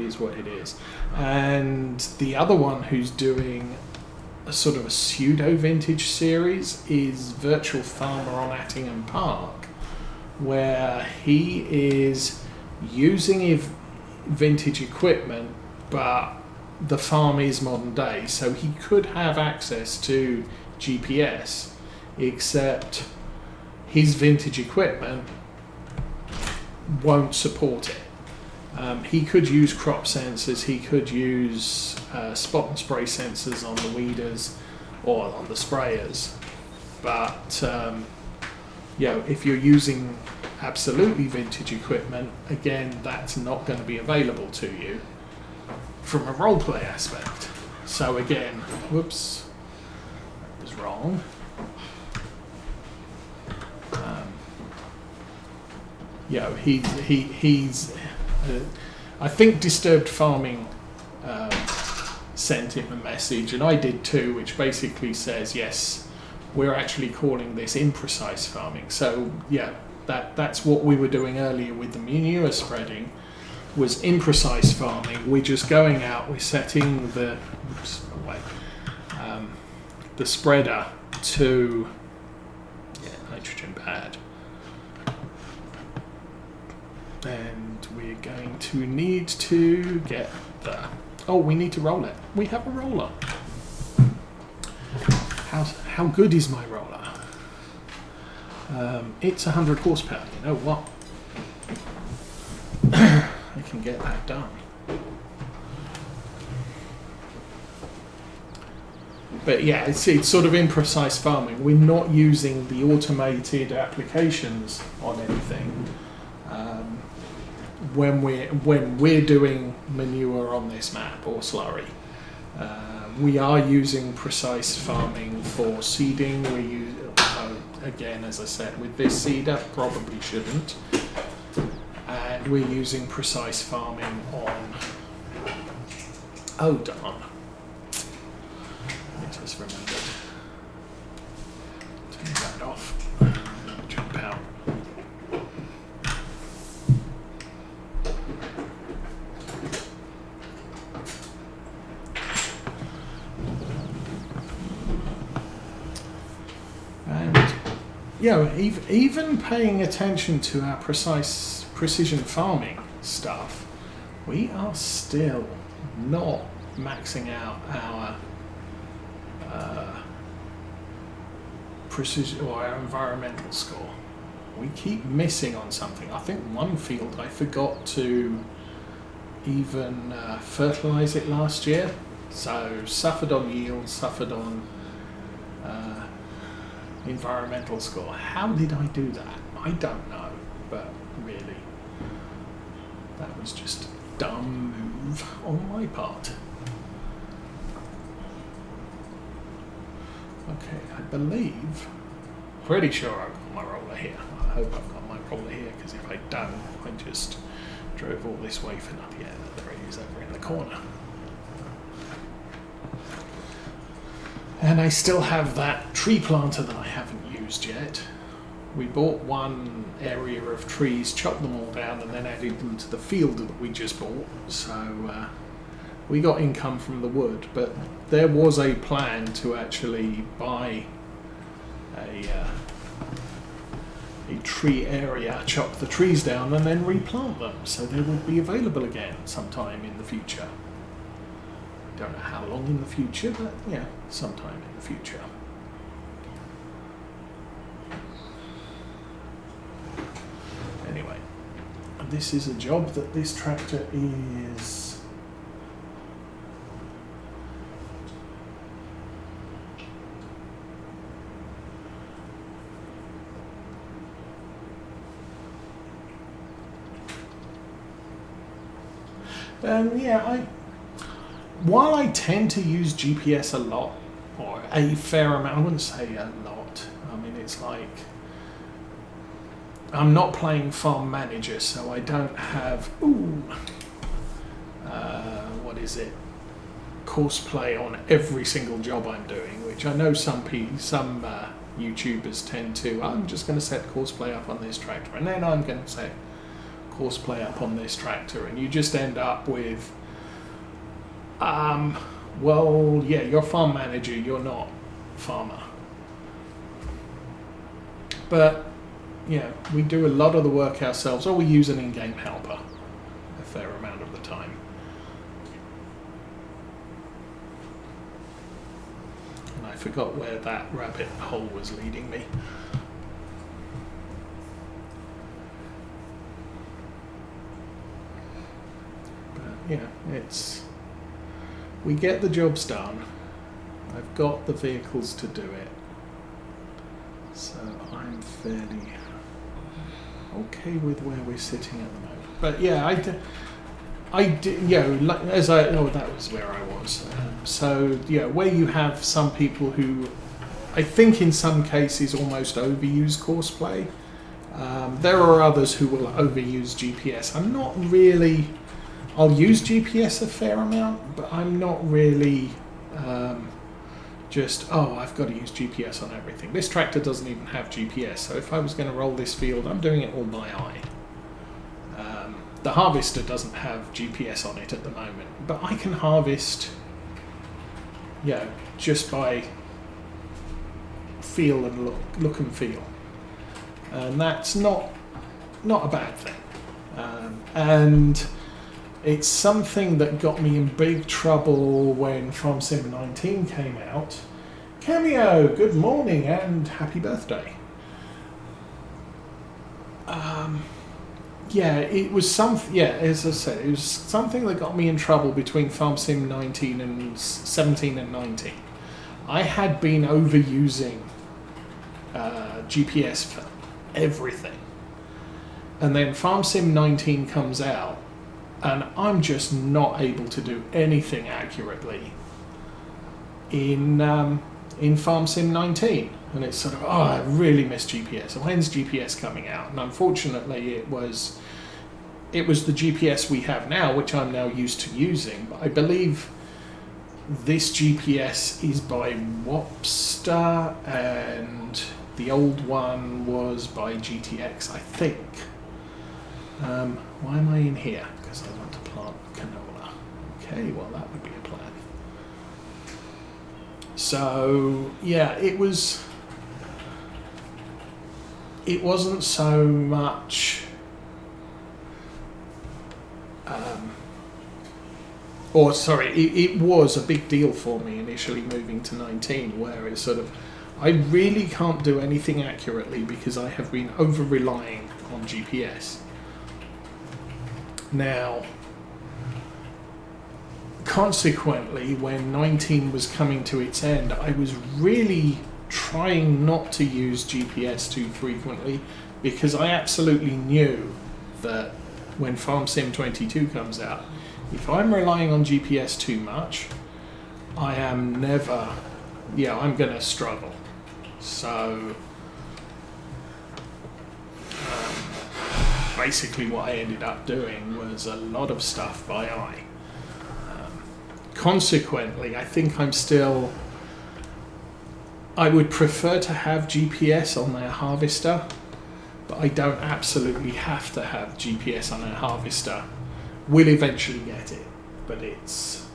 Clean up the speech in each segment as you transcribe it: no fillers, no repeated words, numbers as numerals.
it is what it is. And the other one who's doing a sort of a pseudo vintage series is Virtual Farmer on Attingham Park, where he is using vintage equipment, but the farm is modern day, so he could have access to GPS, except his vintage equipment won't support it. He could use crop sensors, he could use spot and spray sensors on the weeders or on the sprayers, but if you're using absolutely vintage equipment, again, that's not going to be available to you from a roleplay aspect. So again, whoops, that was wrong. He's I think Disturbed Farming sent him a message, and I did too, which basically says, yes, we're actually calling this imprecise farming. So yeah, that's what we were doing earlier with the manure spreading, was imprecise farming. We're just going out, we're setting the spreader to nitrogen pad, and we're going to need to get we need to roll it. We have a roller. How good is my roller? It's 100 horsepower. You know what? I can get that done. But yeah, it's sort of imprecise farming. We're not using the automated applications on anything. When we're doing manure on this map or slurry, we are using precise farming for seeding. We use, again, as I said, with this seeder, probably shouldn't. And we're using precise farming on. Oh darn! I just remembered. Turn that off. Jump out. Even paying attention to our precision farming stuff, we are still not maxing out our precision or our environmental score. We keep missing on something. I think one field I forgot to even fertilize it last year, so suffered on yield, suffered on environmental score. How did I do that? I don't know, but really, that was just a dumb move on my part. Okay, I believe, pretty sure I've got my roller here. I hope I've got my roller here, because if I don't, I just drove all this way for nothing. Yeah, there it is over in the corner. And I still have that tree planter that I haven't used yet. We bought one area of trees, chopped them all down, and then added them to the field that we just bought. So we got income from the wood, but there was a plan to actually buy a tree area, chop the trees down, and then replant them, so they would be available again sometime in the future. Don't know how long in the future, but yeah, sometime in the future. Anyway, this is a job that this tractor is while I tend to use GPS a lot, or a fair amount, I wouldn't say a lot. I mean, it's like, I'm not playing Farm Manager, so I don't have, course play on every single job I'm doing, which I know some YouTubers tend to. I'm just going to set course play up on this tractor, and then I'm going to set horseplay up on this tractor, and you just end up with, well, yeah, you're farm manager, you're not farmer. But, yeah, we do a lot of the work ourselves, or we use an in-game helper a fair amount of the time. And I forgot where that rabbit hole was leading me. But, yeah, we get the jobs done. I've got the vehicles to do it. So I'm fairly okay with where we're sitting at the moment. But yeah, that was where I was. So yeah, where you have some people who, I think in some cases almost overuse courseplay. There are others who will overuse GPS. I'm not really. I'll use GPS a fair amount, but I'm not really. I've got to use GPS on everything. This tractor doesn't even have GPS, so if I was going to roll this field, I'm doing it all by eye. The harvester doesn't have GPS on it at the moment, but I can harvest, just by feel and look and feel, and that's not a bad thing. And it's something that got me in big trouble when Farm Sim 19 came out. Cameo, good morning and happy birthday. It was as I said, it was something that got me in trouble between Farm Sim 19 and 17 and 19. I had been overusing GPS for everything. And then Farm Sim 19 comes out, and I'm just not able to do anything accurately in Farm Sim 19. And it's sort of, I really miss GPS. When's GPS coming out? And unfortunately, it was the GPS we have now, which I'm now used to using. But I believe this GPS is by Wopster, and the old one was by GTX, I think. Why am I in here? Because I want to plant canola. Okay, well that would be a plan. So yeah, it wasn't so much it was a big deal for me initially moving to 19, where it's sort of, I really can't do anything accurately because I have been over-relying on GPS. Now, consequently, when 19 was coming to its end, I was really trying not to use GPS too frequently, because I absolutely knew that when Farm Sim 22 comes out, if I'm relying on GPS too much, I'm going to struggle. So basically what I ended up doing was a lot of stuff by eye. Consequently, I think I would prefer to have GPS on their harvester, but I don't absolutely have to have GPS on their harvester. We'll eventually get it, but it's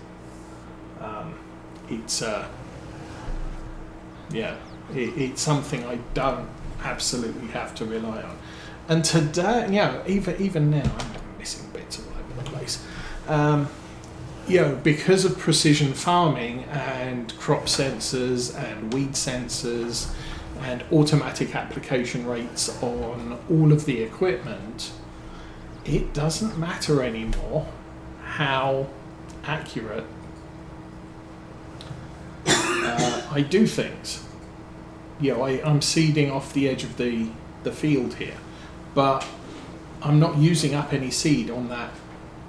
something I don't absolutely have to rely on. And today, even now, I'm missing bits all over the place. Because of precision farming and crop sensors and weed sensors and automatic application rates on all of the equipment, it doesn't matter anymore how accurate I do things. I'm seeding off the edge of the field here, but I'm not using up any seed on that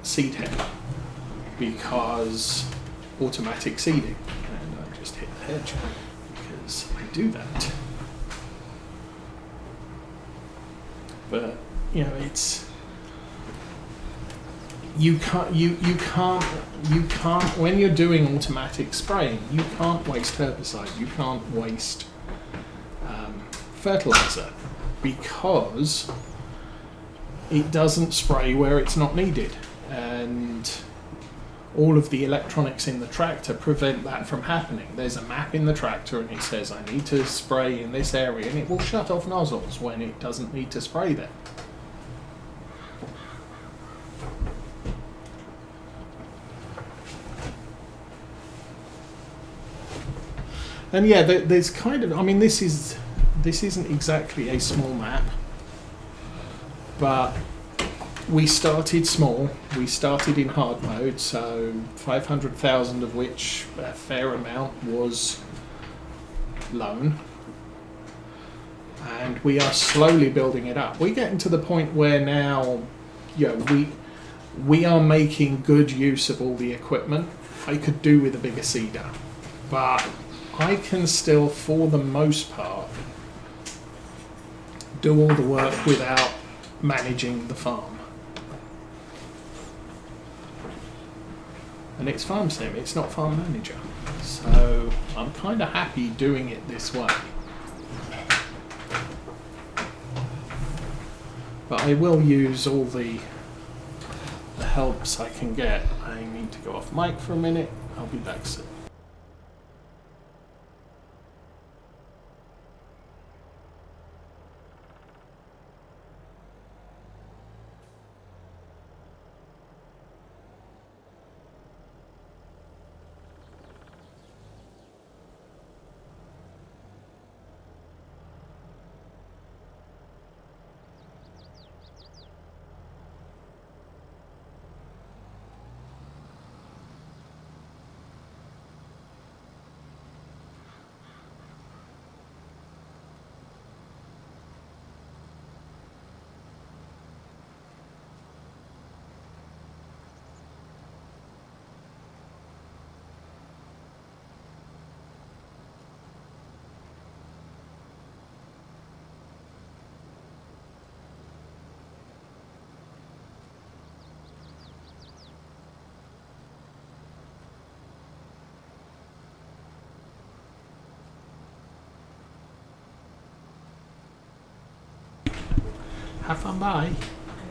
seed head because automatic seeding. And I just hit the hedge because I do that. But it's you can't when you're doing automatic spraying, you can't waste herbicide, you can't waste fertilizer, because it doesn't spray where it's not needed, and all of the electronics in the tractor prevent that from happening. There's a map in the tractor and it says I need to spray in this area, and it will shut off nozzles when it doesn't need to spray there. And yeah, there's kind of, I mean, this isn't exactly a small map, but we started small. We started in hard mode, so 500,000 of which a fair amount was loan, and we are slowly building it up. We're getting to the point where now, you know, we are making good use of all the equipment. I could do with a bigger seeder, but I can still, for the most part, do all the work without managing the farm. And it's Farm Sim, it's not Farm Manager. So I'm kind of happy doing it this way. But I will use all the helps I can get. I need to go off mic for a minute. I'll be back soon. Have fun, bye.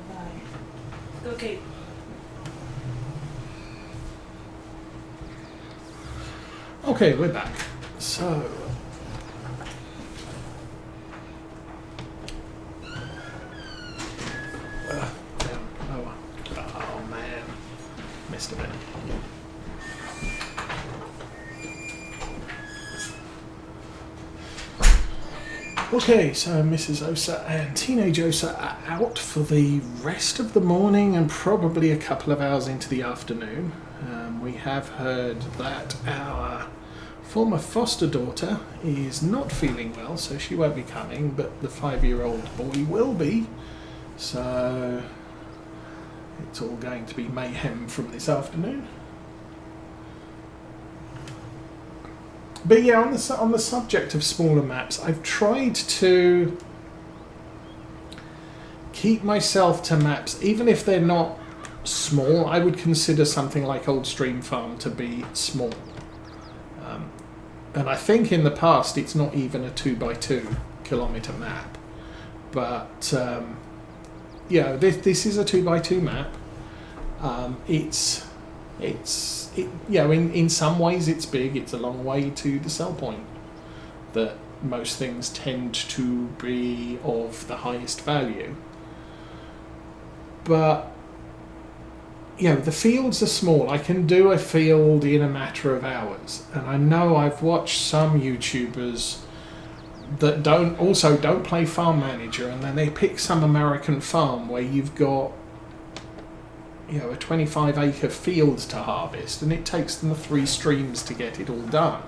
Bye. Okay. Okay, we're back. So, oh man, missed a bit. Okay, so Mrs. Osa and Teenage Osa are out for the rest of the morning and probably a couple of hours into the afternoon. We have heard that our former foster daughter is not feeling well, so she won't be coming, but the 5-year-old boy will be. So it's all going to be mayhem from this afternoon. But yeah, on the subject of smaller maps, I've tried to keep myself to maps, even if they're not small. I would consider something like Old Stream Farm to be small. And I think in the past it's not even a 2x2 kilometre map. But yeah, this is a 2x2 map. In some ways it's big. It's a long way to the sell point that most things tend to be of the highest value. But the fields are small. I can do a field in a matter of hours, and I know I've watched some YouTubers that don't play Farm Manager, and then they pick some American farm where you've got a 25-acre field to harvest, and it takes them 3 streams to get it all done.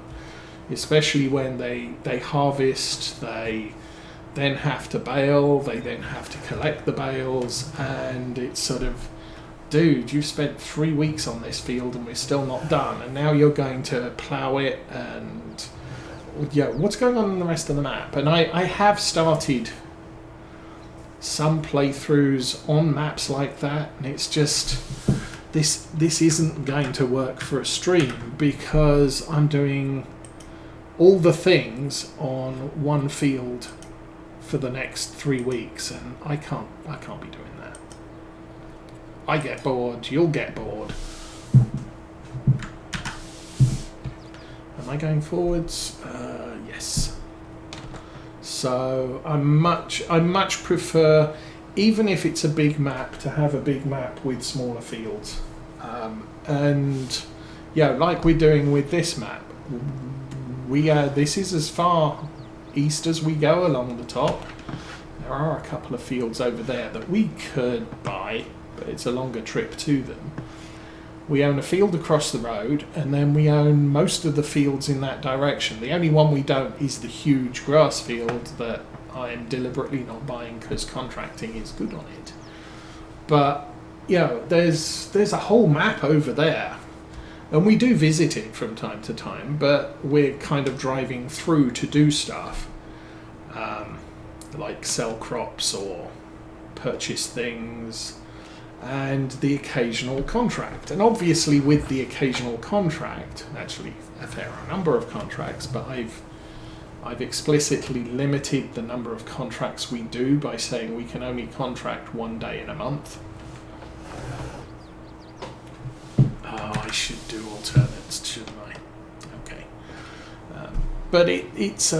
Especially when they harvest, they then have to bale, they then have to collect the bales, and it's sort of, dude, you've spent 3 weeks on this field and we're still not done, and now you're going to plough it, and what's going on in the rest of the map? And I have started some playthroughs on maps like that, and it's just this isn't going to work for a stream because I'm doing all the things on one field for the next 3 weeks, and I can't be doing that. I get bored, you'll get bored. Am I going forwards? Yes. So I much prefer, even if it's a big map, to have a big map with smaller fields. And yeah, like we're doing with this map, this is as far east as we go along the top. There are a couple of fields over there that we could buy, but it's a longer trip to them. We own a field across the road, and then we own most of the fields in that direction. The only one we don't is the huge grass field that I am deliberately not buying because contracting is good on it. But, you know, there's a whole map over there, and we do visit it from time to time, but we're kind of driving through to do stuff, like sell crops or purchase things, and the occasional contract. And obviously with the occasional contract, actually a fair number of contracts, but I've explicitly limited the number of contracts we do by saying we can only contract one day in a month. Oh, I should do alternates, shouldn't I? Okay. But it's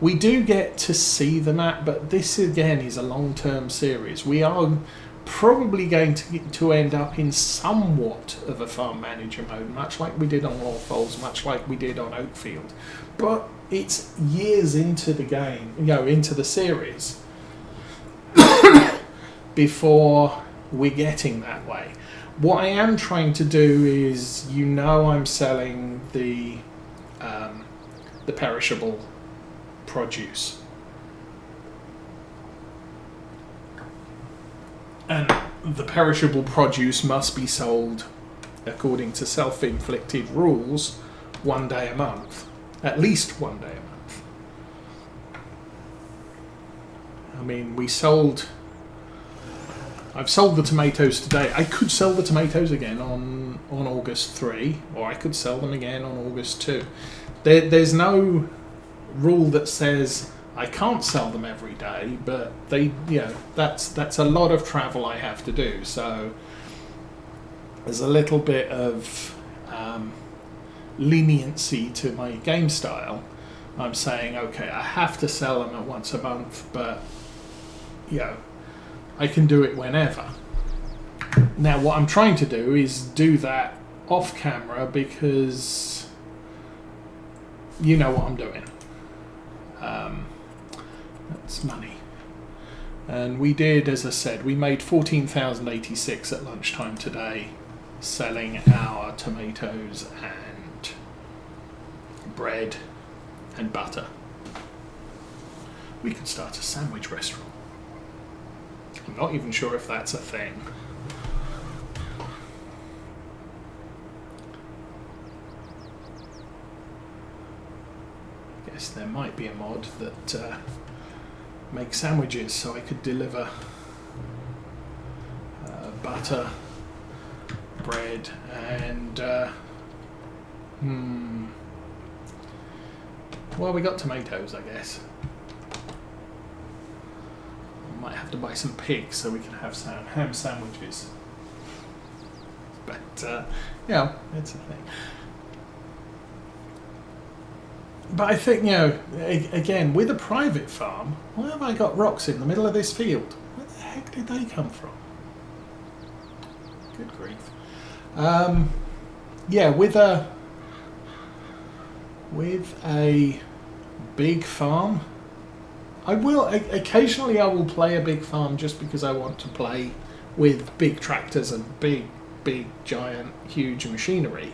we do get to see the map, but this again is a long-term series. We are probably going to end up in somewhat of a farm manager mode, much like we did on Lawfolds, much like we did on Oakfield. But it's years into the game, you know, into the series, before we're getting that way. What I am trying to do is, you know, I'm selling the perishable produce, and the perishable produce must be sold according to self-inflicted rules one day a month, at least one day a month. I mean, I've sold the tomatoes today. I could sell the tomatoes again on August 3, or I could sell them again on August 2. There's no rule that says I can't sell them every day, but that's a lot of travel I have to do. So there's a little bit of leniency to my game style. I'm saying, okay, I have to sell them at once a month, but I can do it whenever. Now, what I'm trying to do is do that off camera, because you know what I'm doing. That's money. And we did, as I said, we made 14,086 at lunchtime today, selling our tomatoes and bread and butter. We could start a sandwich restaurant. I'm not even sure if that's a thing. I guess there might be a mod that makes sandwiches, so I could deliver butter, bread, and well, we got tomatoes, I guess. Might have to buy some pigs so we can have some ham sandwiches. But it's a thing. But I think, again, with a private farm, why have I got rocks in the middle of this field? Where the heck did they come from? Good grief. With a big farm, I will occasionally play a big farm just because I want to play with big tractors and big, giant, huge machinery.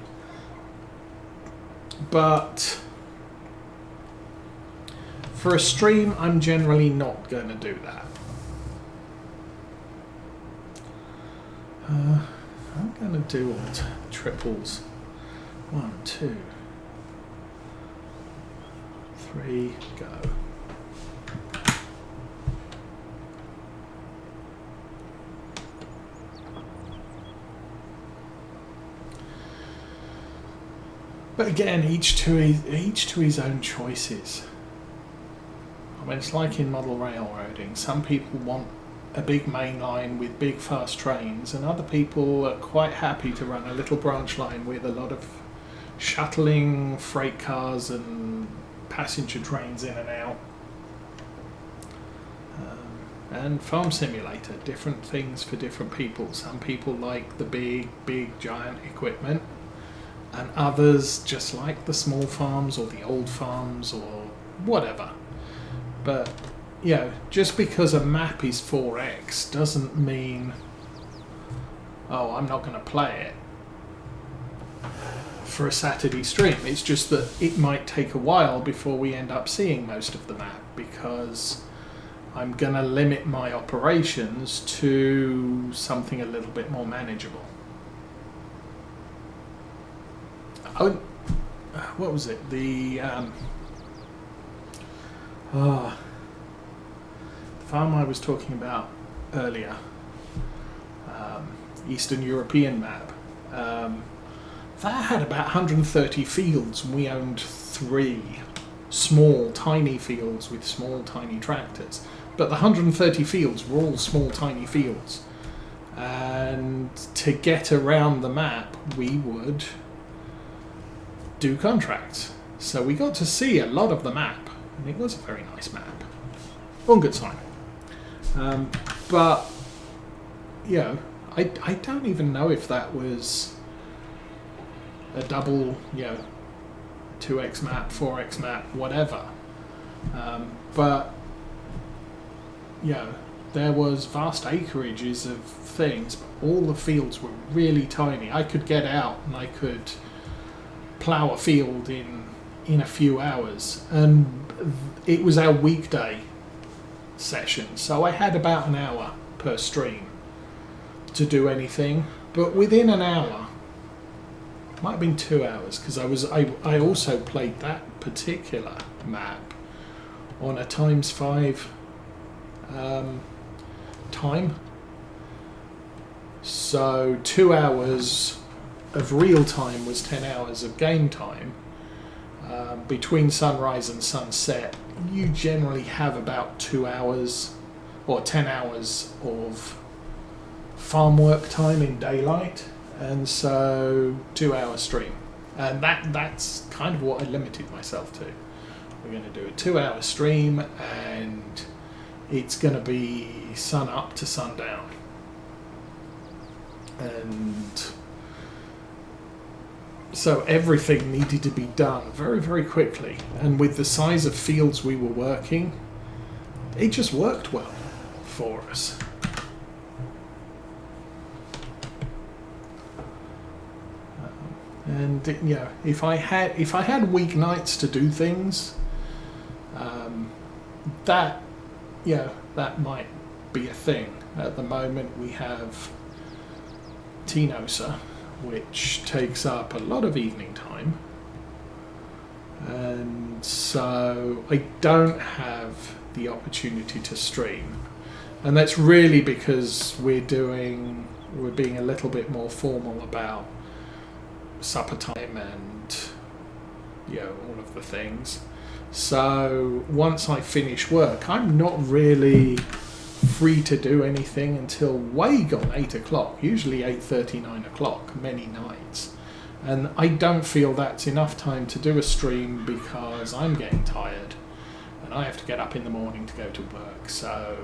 But for a stream, I'm generally not going to do that. I'm going to do all triples. 1, 2, 3, go. But again, each to his own choices. I mean, it's like in model railroading. Some people want a big main line with big fast trains, and other people are quite happy to run a little branch line with a lot of shuttling freight cars and passenger trains in and out. And Farm Simulator, different things for different people. Some people like the big giant equipment, and others just like the small farms or the old farms or whatever. But just because a map is 4x doesn't mean, oh, I'm not going to play it for a Saturday stream. It's just that it might take a while before we end up seeing most of the map, because I'm going to limit my operations to something a little bit more manageable. Oh, what was it? The farm I was talking about earlier, Eastern European map, that had about 130 fields, and we owned 3 small, tiny fields with small, tiny tractors. But the 130 fields were all small, tiny fields. And to get around the map, we would do contracts. So we got to see a lot of the map, and it was a very nice map. On good time. But, I don't even know if that was a double, 2x map, 4x map, whatever. But, there was vast acreages of things, but all the fields were really tiny. I could get out and I could plough a field in a few hours, and it was our weekday session, so I had about an hour per stream to do anything. But within an hour, might have been 2 hours, because I also played that particular map on a ×5 time. So 2 hours of real time was 10 hours of game time. Between sunrise and sunset, you generally have about 2 hours or 10 hours of farm work time in daylight, and so 2 hour stream, and that's kind of what I limited myself to. We're going to do a 2 hour stream, and it's going to be sun up to sundown, and so everything needed to be done very, very quickly. And with the size of fields we were working, it just worked well for us. And if I had weeknights to do things, that might be a thing. At the moment, we have Tinosa, which takes up a lot of evening time, and so I don't have the opportunity to stream, and that's really because we're being a little bit more formal about supper time and all of the things. So once I finish work, I'm not really free to do anything until way gone 8 o'clock, usually 8:30, 9 o'clock, many nights. And I don't feel that's enough time to do a stream, because I'm getting tired and I have to get up in the morning to go to work. So,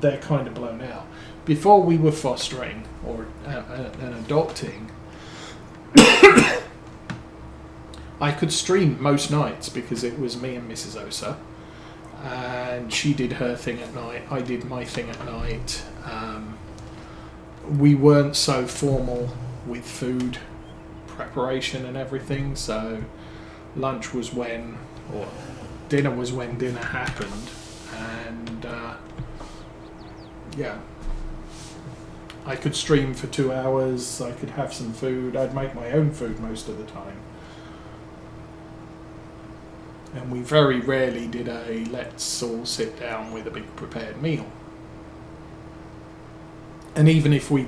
they're kind of blown out. Before we were fostering or and adopting, I could stream most nights because it was me and Mrs. Osa. And she did her thing at night, I did my thing at night. We weren't so formal with food preparation and everything, so lunch was or dinner was when dinner happened. And I could stream for 2 hours, I could have some food, I'd make my own food most of the time. And we very rarely did a let's all sit down with a big prepared meal. And even if we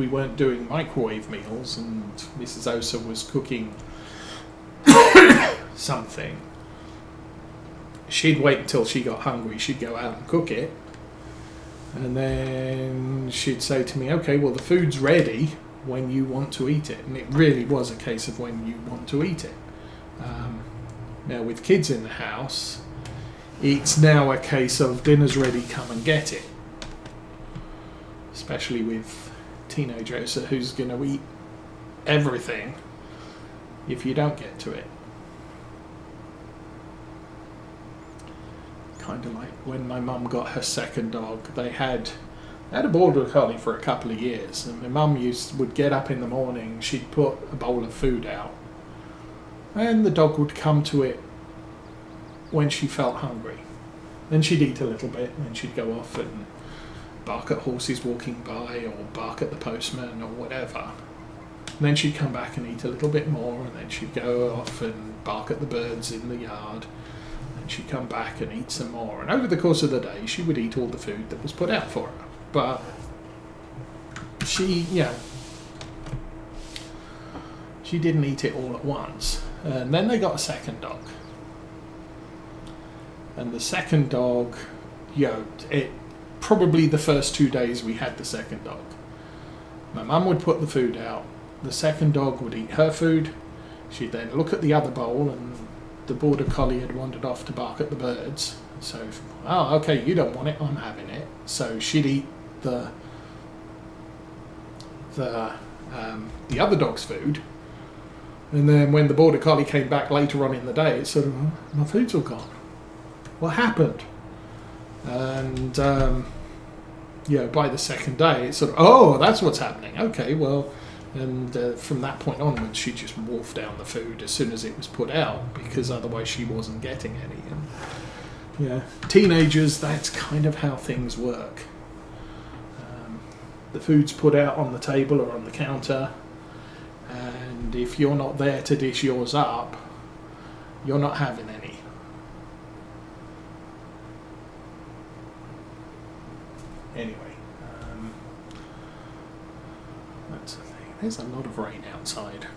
weren't doing microwave meals and Mrs. Osa was cooking something, she'd wait until she got hungry, she'd go out and cook it, And then she'd say to me, okay, well, the food's ready when you want to eat it. And it really was a case of when you want to eat it. Now, with kids in the house, it's now a case of dinner's ready, come and get it. Especially with teenagers who's going to eat everything if you don't get to it. Kind of like when my mum got her second dog, they had a border collie for a couple of years, and my mum would get up in the morning, she'd put a bowl of food out, and the dog would come to it when she felt hungry. Then she'd eat a little bit, and then she'd go off and bark at horses walking by, or bark at the postman, or whatever. And then she'd come back and eat a little bit more, and then she'd go off and bark at the birds in the yard. And she'd come back and eat some more. And over the course of the day, she would eat all the food that was put out for her. But she didn't eat it all at once. And then they got a second dog. And the second dog, it probably the first 2 days we had the second dog. My mum would put the food out. The second dog would eat her food. She'd then look at the other bowl, and the border collie had wandered off to bark at the birds. So, okay, you don't want it, I'm having it. So she'd eat the other dog's food. And then when the border collie came back later on in the day, it's sort of, my food's all gone. What happened? And by the second day, it's sort of, that's what's happening. Okay, well, and from that point onwards, she just wolfed down the food as soon as it was put out, because otherwise she wasn't getting any. And teenagers, that's kind of how things work. The food's put out on the table or on the counter, and if you're not there to dish yours up, you're not having any. Anyway, that's the thing. There's a lot of rain outside.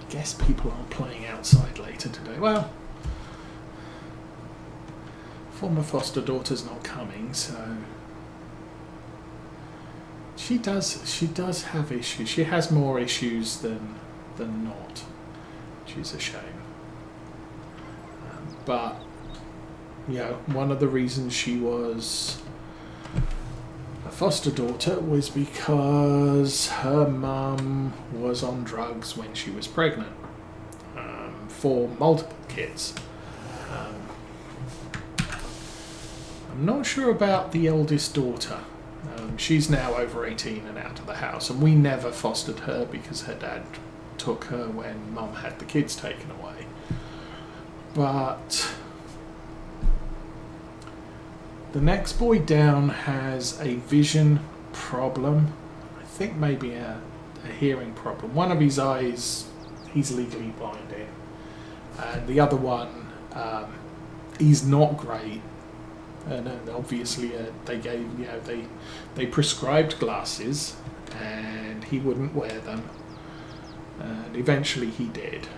I guess people aren't playing outside later today. Well, former foster daughter's not coming, so she does have issues. She has more issues than not, which is a shame. But one of the reasons she was a foster daughter was because her mum was on drugs when she was pregnant, for multiple kids. I'm not sure about the eldest daughter. She's now over 18 and out of the house, and we never fostered her because her dad took her when mum had the kids taken away. But the next boy down has a vision problem. I think maybe a hearing problem. One of his eyes, he's legally blind in. And the other one, he's not great. And obviously they prescribed glasses, and he wouldn't wear them. And eventually he did.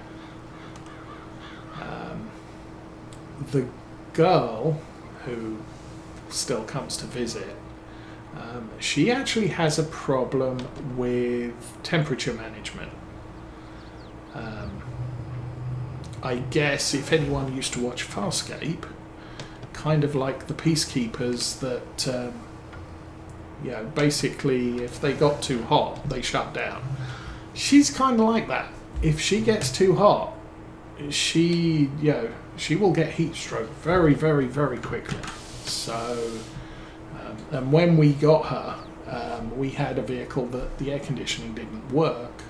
The girl who still comes to visit, she actually has a problem with temperature management. I guess if anyone used to watch Farscape, kind of like the peacekeepers that, basically if they got too hot, they shut down. She's kind of like that. If she gets too hot, she will get heat stroke very, very, very quickly. So, and when we got her, we had a vehicle that the air conditioning didn't work,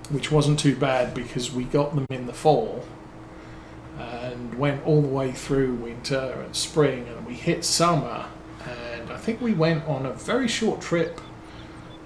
which wasn't too bad because we got them in the fall and went all the way through winter and spring, and we hit summer, and I think we went on a very short trip